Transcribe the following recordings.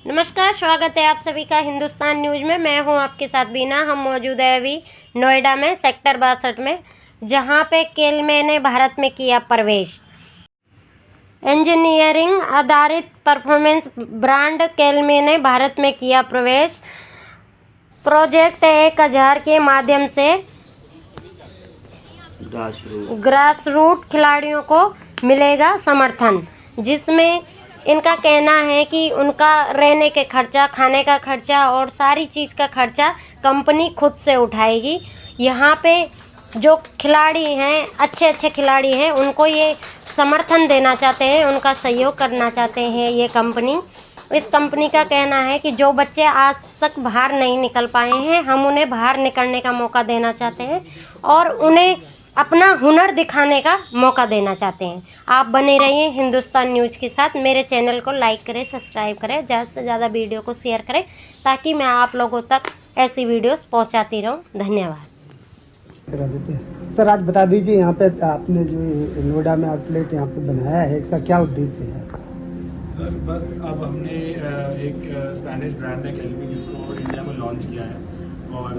नमस्कार, स्वागत है आप सभी का हिंदुस्तान न्यूज़ में। मैं हूं आपके साथ बीना। हम मौजूद है अभी नोएडा में सेक्टर 62 में, जहां पे केलमे ने भारत में किया प्रवेश। इंजीनियरिंग आधारित परफॉर्मेंस ब्रांड केलमे ने भारत में किया प्रवेश। प्रोजेक्ट 1000 के माध्यम से ग्रासरूट खिलाड़ियों को मिलेगा समर्थन, जिसमें इनका कहना है कि उनका रहने के खर्चा, खाने का खर्चा और सारी चीज़ का खर्चा कंपनी खुद से उठाएगी। यहाँ पे जो खिलाड़ी हैं, अच्छे अच्छे खिलाड़ी हैं, उनको ये समर्थन देना चाहते हैं, उनका सहयोग करना चाहते हैं ये कंपनी। इस कंपनी का कहना है कि जो बच्चे आज तक बाहर नहीं निकल पाए हैं, हम उन्हें बाहर निकलने का मौका देना चाहते हैं और उन्हें अपना हुनर दिखाने का मौका देना चाहते हैं। आप बने रहिए हिंदुस्तान न्यूज़ के साथ। मेरे चैनल को लाइक करें, सब्सक्राइब करें, ज़्यादा से ज़्यादा वीडियो को शेयर करें, ताकि मैं आप लोगों तक ऐसी वीडियोस पहुंचाती रहूं। धन्यवाद। सर, आज बता दीजिए, यहाँ पे आपने जो नोएडा में आउटलेट यहाँ पे बनाया है, इसका क्या उद्देश्य है? सर, बस अब हमने एक स्पेनिश ब्रांड है केलमी, जिसको इंडिया में लॉन्च किया है और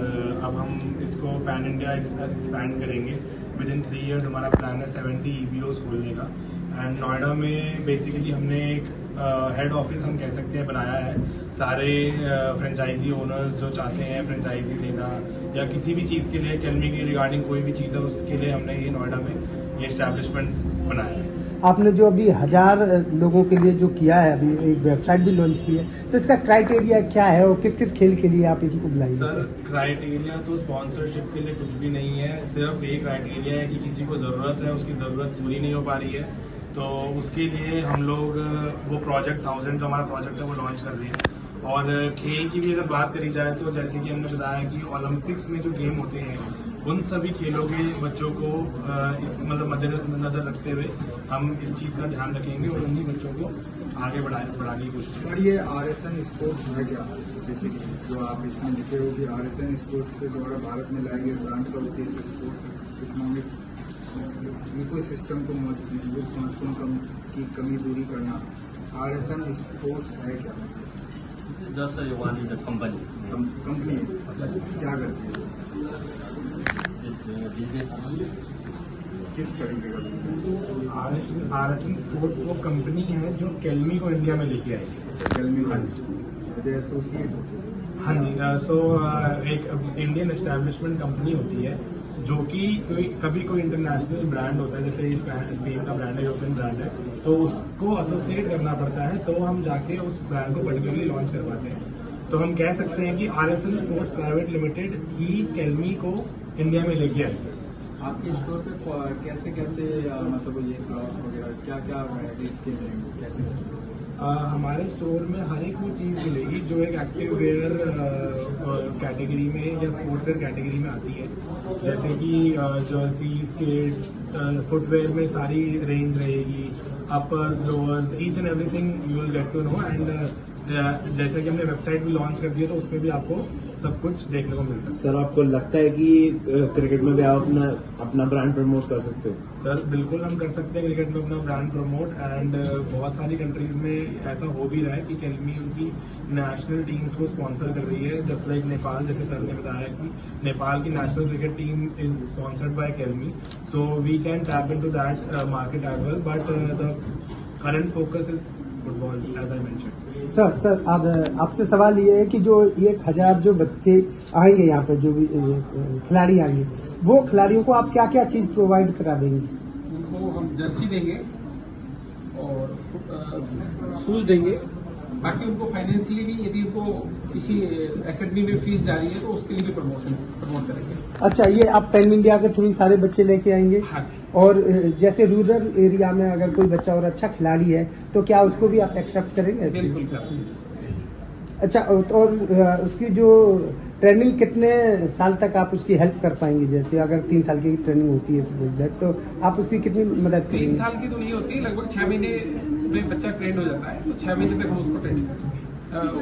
अब हम इसको पैन इंडिया एक्सपैंड करेंगे। विद इन 3 इयर्स हमारा प्लान है 70 EBOs खोलने का। एंड नोएडा में बेसिकली हमने एक हेड ऑफिस हम कह सकते हैं बनाया है। सारे फ्रेंचाइजी ओनर्स जो चाहते हैं फ्रेंचाइजी लेना या किसी भी चीज़ के लिए, केलमी की रिगार्डिंग कोई भी चीज़ है, उसके लिए हमने ये नोएडा में ये एस्टैब्लिशमेंट बनाया है। आपने जो अभी 1000 लोगों के लिए जो किया है, अभी एक वेबसाइट भी लॉन्च की है, तो इसका क्राइटेरिया क्या है और किस किस खेल के लिए आप इसको बुलाएंगे? सर, क्राइटेरिया तो स्पॉन्सरशिप के लिए कुछ भी नहीं है। सिर्फ एक क्राइटेरिया है कि किसी को ज़रूरत है, उसकी ज़रूरत पूरी नहीं हो पा रही है, तो उसके लिए हम लोग वो प्रोजेक्ट 1000 जो हमारा प्रोजेक्ट है वो लॉन्च कर रहे हैं। और खेल की भी अगर बात करी जाए तो जैसे कि हमने बताया कि ओलंपिक्स में जो गेम होते हैं, उन सभी खेलों के बच्चों को इस मद्देनजर रखते हुए हम इस चीज़ का ध्यान रखेंगे और उन्हीं बच्चों को आगे बढ़ाने की कोशिश करेंगे। और ये RSN स्पोर्ट्स है क्या बेसिकली, जो आप इसमें लिखे हो कि RSN स्पोर्ट्स के द्वारा भारत में लाए गए ब्रांड का उद्देश्य स्पोर्ट्स इकोनॉमिक इको सिस्टम को मजबूत महत्वपूर्ण की कमी दूरी करना। RSN स्पोर्ट्स है क्या? Just one is a company. Company क्या करती है? किस तरीके का? RSN स्पोर्ट्स वो कंपनी है जो केलमी को इंडिया में लेके आई है। केलमी हाँ जी, एसोसिएट। हाँ जी। सो एक इंडियन एस्टैब्लिशमेंट कंपनी होती है जो कि कभी कोई इंटरनेशनल ब्रांड होता है, जैसे स्पेन का ब्रांड है, यूरोपियन ब्रांड है, तो उसको एसोसिएट करना पड़ता है, तो हम जाके उस ब्रांड को पर्टिकुलरली लॉन्च करवाते हैं। तो हम कह सकते हैं कि RSN स्पोर्ट्स प्राइवेट लिमिटेड ही केलमी को इंडिया में लेके आई है। आपके स्टोर पे कैसे कैसे मतलब ये वगैरह क्या क्या कैसे? हमारे स्टोर में हर एक वो चीज़ मिलेगी जो एक एक्टिव वेयर कैटेगरी में या स्पोर्ट्स वेयर कैटेगरी में आती है, जैसे कि जर्सी, स्केट्स, फुटवेयर में सारी रेंज रहेगी, upper, lowers, each and everything you will get to know. And जैसे कि हमने वेबसाइट भी लॉन्च कर दी है, तो उसमें भी आपको सब कुछ देखने को मिल सकता है। सर, आपको लगता है कि क्रिकेट में भी आप अपना ब्रांड प्रमोट कर सकते हो? सर, बिल्कुल हम कर सकते हैं क्रिकेट में अपना ब्रांड प्रमोट। एंड बहुत सारी कंट्रीज में ऐसा हो भी रहा है कि केलमी उनकी नेशनल टीम्स को स्पॉन्सर कर रही है, जस्ट लाइक नेपाल, जैसे सर ने बताया कि नेपाल की national cricket team is sponsored by Kelme, so we can tap into that market as well, but the current focus is football as I mention. Sir, अब आपसे सवाल ये है कि जो 1000 जो बच्चे आएंगे यहाँ पे, जो भी खिलाड़ी आएंगे, वो खिलाड़ियों को आप क्या क्या चीज प्रोवाइड करा देंगे? उनको हम जर्सी देंगे और शूज देंगे। बाकी उनको फाइनेंशियली भी, यदि उनको किसी एकेडमी में फीस जा रही है तो उसके लिए भी प्रमोट करेंगे। अच्छा, ये आप पैन इंडिया के थ्रू सारे बच्चे लेके आएंगे? हाँ। और जैसे रूरल एरिया में अगर कोई बच्चा और अच्छा खिलाड़ी है, तो क्या उसको भी आप एक्सेप्ट करेंगे? बिल्कुल करेंगे। अच्छा, और उसकी जो ट्रेनिंग कितने साल तक आप उसकी हेल्प कर पाएंगे? जैसे अगर 3 साल की ट्रेनिंग होती है सपोज दैट, तो आप उसकी कितनी मदद करेंगे? 3 साल की तो नहीं होती, लगभग 6 महीने में बच्चा ट्रेंड हो जाता है, तो 6 महीने तक हम उसको ट्रेनिंग करेंगे।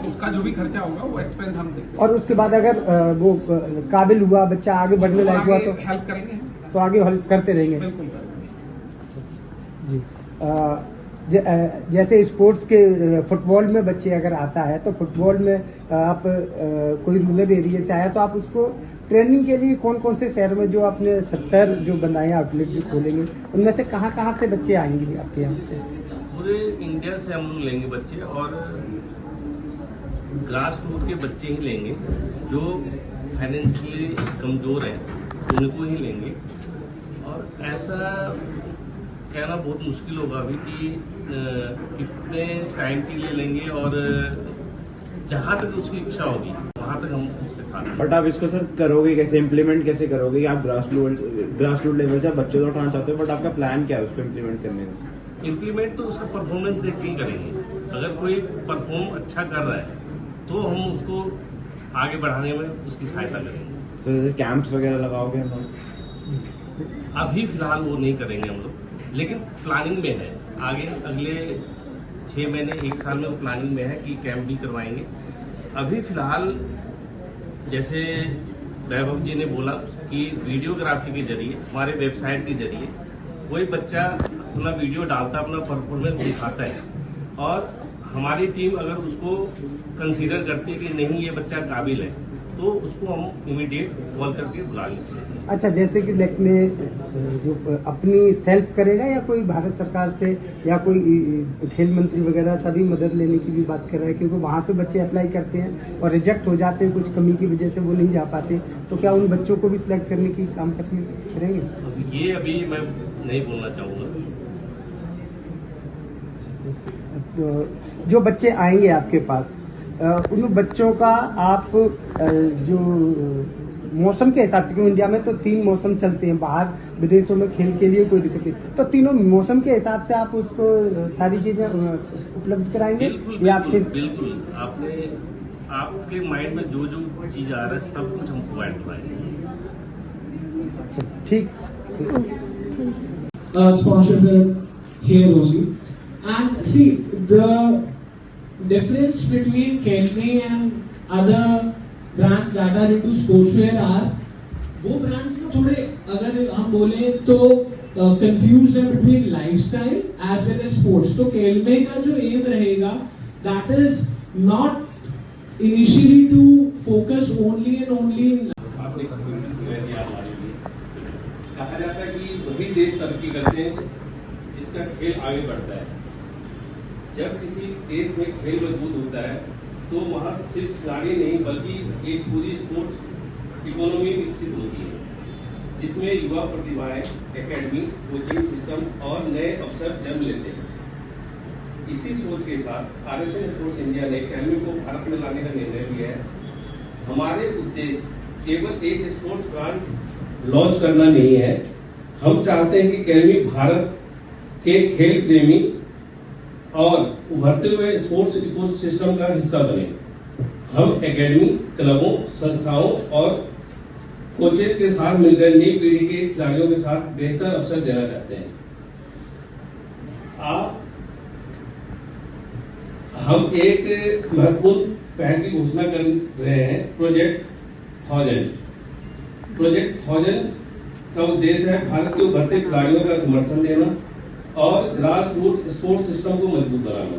उसका जो भी खर्चा होगा वो एक्सपेंस हम देंगे। और उसके बाद अगर वो काबिल हुआ, बच्चा आगे बढ़ने लायक हुआ, तो हेल्प करेंगे, तो आगे हेल्प करते रहेंगे? बिल्कुल करेंगे जी। जैसे स्पोर्ट्स के फुटबॉल में बच्चे अगर आता है तो फुटबॉल में आप कोई रूरल एरिया से आया तो आप उसको ट्रेनिंग के लिए कौन कौन से शहर में जो आपने 70 जो बनाए आउटलेट जो खोलेंगे उनमें से कहाँ से बच्चे आएंगे आपके यहाँ से? पूरे इंडिया से हम लोग लेंगे बच्चे और ग्रास रूट के बच्चे ही लेंगे, जो फाइनेंशियली कमजोर हैं उनको ही लेंगे। और ऐसा कहना बहुत मुश्किल होगा अभी कि कितने टाइम के लिए लेंगे और जहाँ तक उसकी इच्छा होगी वहाँ तक हम उसके साथ। बट आप इसको सर करोगे कैसे, इम्प्लीमेंट कैसे करोगे? आप ग्रास रूट लेवल से बच्चे तो उठाना चाहते हो, बट आपका प्लान क्या है उसको इम्प्लीमेंट करने का? इम्प्लीमेंट तो उसका परफॉर्मेंस देख के ही करेंगे। अगर कोई परफॉर्म अच्छा कर रहा है तो हम उसको आगे बढ़ाने में उसकी सहायता करेंगे। तो जैसे कैंप्स वगैरह लगाओगे हम? अभी फिलहाल वो नहीं करेंगे हम लोग, लेकिन प्लानिंग में है। आगे अगले 6 महीने 1 साल में वो प्लानिंग में है कि कैंप भी करवाएंगे। अभी फिलहाल जैसे वैभव जी ने बोला कि वीडियोग्राफी के जरिए, हमारे वेबसाइट के जरिए कोई बच्चा अपना वीडियो डालता, अपना परफॉर्मेंस दिखाता है और हमारी टीम अगर उसको कंसीडर करती है कि नहीं ये बच्चा काबिल है तो उसको हम इमीडिएट कॉल करके बुला लेते हैं। अच्छा, जैसे कि लेक में जो अपनी सेल्फ करेगा या कोई भारत सरकार से या कोई खेल मंत्री वगैरह सभी मदद लेने की भी बात कर रहा है, क्योंकि वहाँ पे बच्चे अप्लाई करते हैं और रिजेक्ट हो जाते हैं, कुछ कमी की वजह से वो नहीं जा पाते, तो क्या उन बच्चों को भी सिलेक्ट करने की काम करेंगे? ये अभी मैं नहीं बोलना चाहूँगा। तो जो बच्चे आएंगे आपके पास उन बच्चों का आप जो मौसम के हिसाब से, क्योंकि इंडिया में तो 3 मौसम चलते हैं, बाहर विदेशों में खेल के लिए कोई दिक्कत नहीं, तो तीनों मौसम के हिसाब से आप उसको सारी चीजें उपलब्ध कराएंगे? बिल्कुल या फिर बिल्कुल आपके माइंड में जो जो चीज आ रहा है सब कुछ हम प्रोवाइड कराएंगे। ठीक। Sponsorship here only, and see the difference between Kelme and other brands that are into sportswear are, वो brands ना थोड़े अगर हम बोले तो confused है between lifestyle as well as sports। तो Kelme का जो aim रहेगा that is not initially to focus only and only in कहा जाता है कि वही देश तरक्की करते हैं जिसका खेल आगे बढ़ता है। जब किसी देश में खेल मजबूत होता है तो वहाँ सिर्फ खिलाड़ी नहीं बल्कि एक पूरी स्पोर्ट्स इकोनॉमी विकसित होती है, जिसमें युवा प्रतिभाएं, एकेडमी, कोचिंग सिस्टम और नए अवसर जन्म लेते हैं। इसी सोच के साथ आरएसएन स्पोर्ट्स इंडिया ने कैलमी को भारत में लाने का निर्णय लिया है। हमारे उद्देश्य केवल एक स्पोर्ट्स ब्रांड लॉन्च करना नहीं है, हम चाहते हैं कि कैलमी भारत के खेल प्रेमी और उभरते हुए स्पोर्ट्स इकोसिस्टम का हिस्सा बने। हम एकेडमी, क्लबों, संस्थाओं और कोचेज के साथ मिलकर नई पीढ़ी के खिलाड़ियों के साथ बेहतर अवसर देना चाहते हैं। हम एक महत्वपूर्ण पहल की घोषणा कर रहे हैं, प्रोजेक्ट 1000। प्रोजेक्ट 1000 का उद्देश्य है भारत के उभरते खिलाड़ियों का समर्थन देना और ग्रास रूट स्पोर्ट्स सिस्टम को मजबूत बनाना।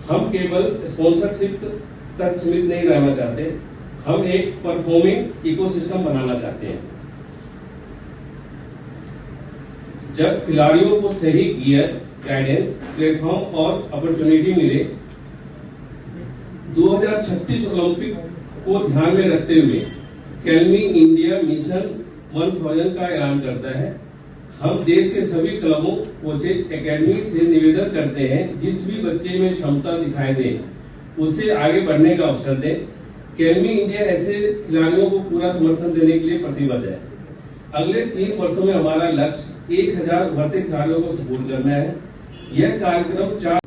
हम केवल स्पॉन्सरशिप तक सीमित नहीं रहना चाहते, हम एक परफॉर्मिंग इकोसिस्टम बनाना चाहते हैं। जब खिलाड़ियों को सही गियर, गाइडेंस, प्लेटफॉर्म और अपॉर्चुनिटी मिले, 2036 ओलंपिक को ध्यान में रखते हुए कैलमी इंडिया मिशन 1000 का ऐलान करता है। हम देश के सभी क्लबों, कोचेज, एकेडमी से निवेदन करते हैं, जिस भी बच्चे में क्षमता दिखाई दे उसे आगे बढ़ने का अवसर दें। कैलमी इंडिया ऐसे खिलाड़ियों को पूरा समर्थन देने के लिए प्रतिबद्ध है। अगले 3 वर्षों में हमारा लक्ष्य 1000 उभरते खिलाड़ियों को सपोर्ट करना है। यह कार्यक्रम 4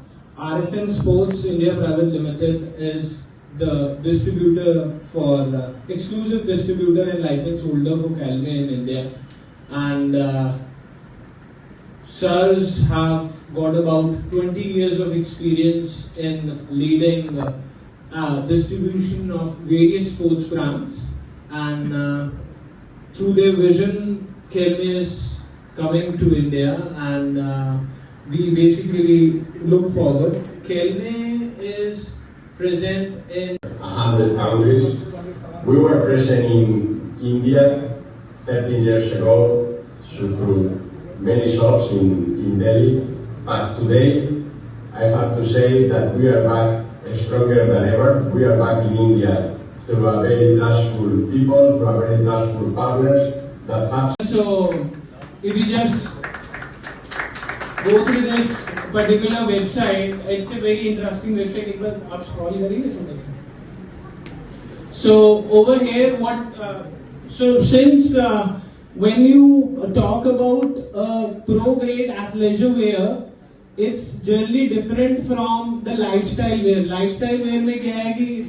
RSN Sports India Private Limited is the distributor for exclusive distributor and license holder for Kelme in India, and sirs have got about 20 years of experience in leading distribution of various sports brands, and through their vision Kelme is coming to India, and we basically look forward. Kelme is present in 100 countries. We were present in India 13 years ago through many shops in Delhi. But today, I have to say that we are back stronger than ever. We are back in India through a very trustful people, through a very trustful partners that have. So, if you just go through this particular website, it's a very interesting website. एक बार आप scroll करेंगे थोड़ा सा. So over here, so since when you talk about pro grade athleisure wear, it's generally different from the lifestyle wear. Lifestyle wear में क्या है कि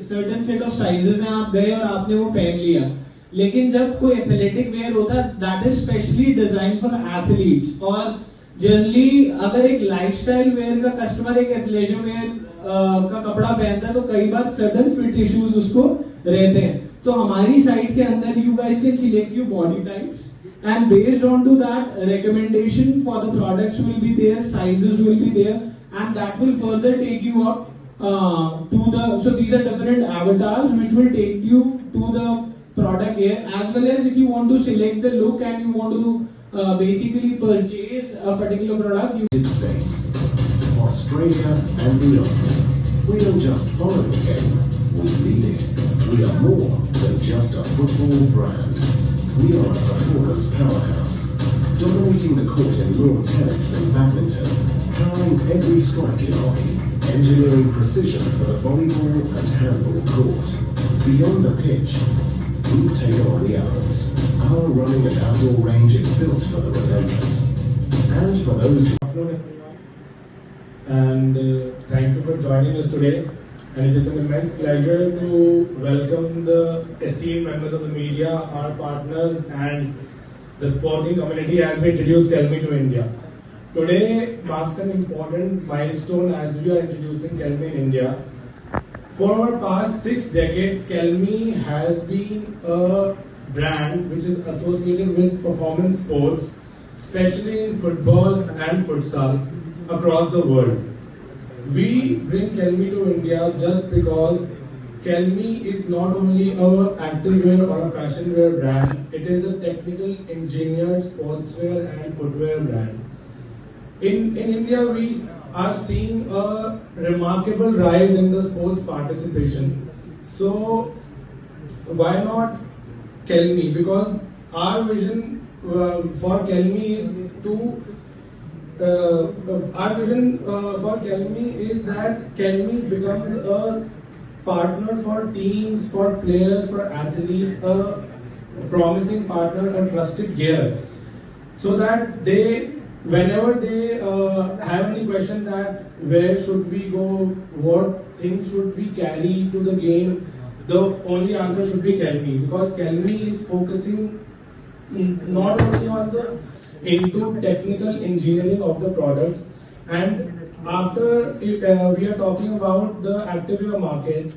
certain set of sizes हैं, आप गए और आपने वो पहन लिया. लेकिन जब कोई एथलेटिक वेयर होता है, that is specially designed for athletes. और जनरली अगर एक लाइफस्टाइल वेयर का कस्टमर एक एथलेटिक वेयर का कपड़ा पहनता है तो कई बार सडन फिट इश्यूज उसको रहते हैं. तो हमारी साइट के अंदर you guys can select your body types and based on to that, recommendation for the products will be there, sizes will be there, and that will further take you up to the. So these are different avatars which will take you to the product here, as well as if you want to select the look and you want to basically purchase a particular product. United States, Australia, and beyond. We don't just follow the game; we lead it. We are more than just a football brand. We are a performance powerhouse, dominating the court in lawn tennis and badminton, powering every strike in hockey, engineering precision for the volleyball and handball court. Beyond the pitch, we take on the elements. Our running and outdoor range is built for the relentless. And for those who... And thank you for joining us today. And it is an immense pleasure to welcome the esteemed members of the media, our partners, and the sporting community as we introduce Kelme to India. Today marks an important milestone as we are introducing Kelme in India. For our past 6 decades, Kelme has been a brand which is associated with performance sports, especially in football and futsal across the world. We bring Kelme to India just because Kelme is not only our activewear or a fashion wear brand, it is a technical engineered sportswear and footwear brand. In India, we are seeing a remarkable rise in the sports participation. So why not Kelme? Because our vision for Kelme is to our vision for Kelme is that Kelme becomes a partner for teams, for players, for athletes, a promising partner, a trusted gear, so that they, whenever they have any question that where should we go, what things should we carry to the game, the only answer should be Kelme, because Kelme is focusing not only on the into technical engineering of the products, and after we are talking about the activewear market,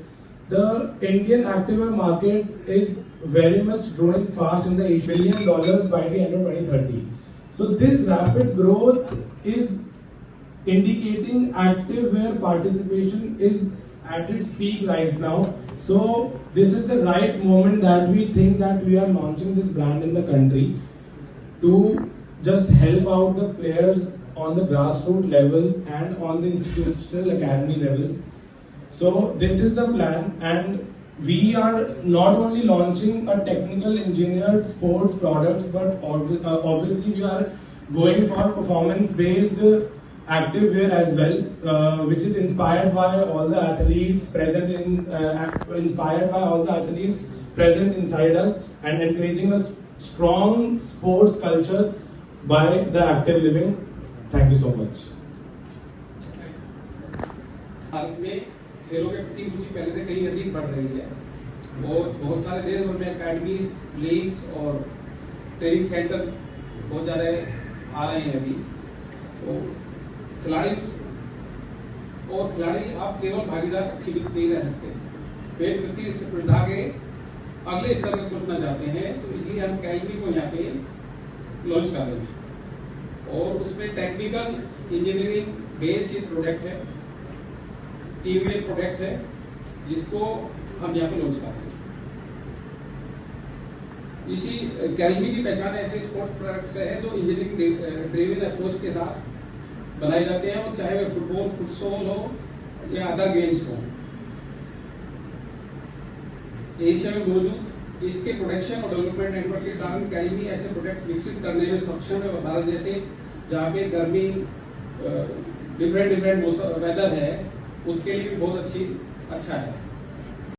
the Indian activewear market is very much growing fast in the $8 billion by the end of 2030. So this rapid growth is indicating activewear participation is at its peak right now. So this is the right moment that we think that we are launching this brand in the country to just help out the players on the grassroots levels and on the institutional academy levels. So this is the plan, and we are not only launching a technical engineered sports products, but obviously we are going for performance based activewear as well, which is inspired by all the athletes present inside us, and encouraging a strong sports culture by the active living. Thank you so much. Bharat में खेलों के प्रति रुचि पहले से कहीं अधिक बढ़ रही है और बहुत सारे देश भर में अकेडमीज, लीग्स और ट्रेनिंग सेंटर बहुत ज्यादा आ रहे हैं अभी. तो खिलाड़ी आप केवल भागीदार सीमित नहीं रह सकते. वे प्रतिस्पर्धा के अगले स्तर तक पहुंचना चाहते हैं, तो इसलिए हम Kelme को यहाँ पे लॉन्च कर रहे हैं. और उसमें टेक्निकल इंजीनियरिंग बेस्ड प्रोडक्ट है, टीवीएल प्रोडक्ट है, जिसको हम यहाँ पे लॉन्च कर रहे हैं। इसी कैलमी की पहचान ऐसे स्पोर्ट्स प्रोडक्ट्स है जो इंजीनियरिंग ड्रिवन अप्रोच के साथ बनाए जाते हैं, और चाहे वह फुटबॉल, फुटसॉल हो या अदर गेम्स हो। एशिया में मौजूद इसके प्रोडक्शन और डेवलपमेंट नेटवर्क के कारण कैलमी ऐसे प्रोडक्ट विकसित करने में सक्षम है। भारत जैसे जहाँ पे गर्मी डिफरेंट वेदर है, उसके लिए भी बहुत अच्छा है।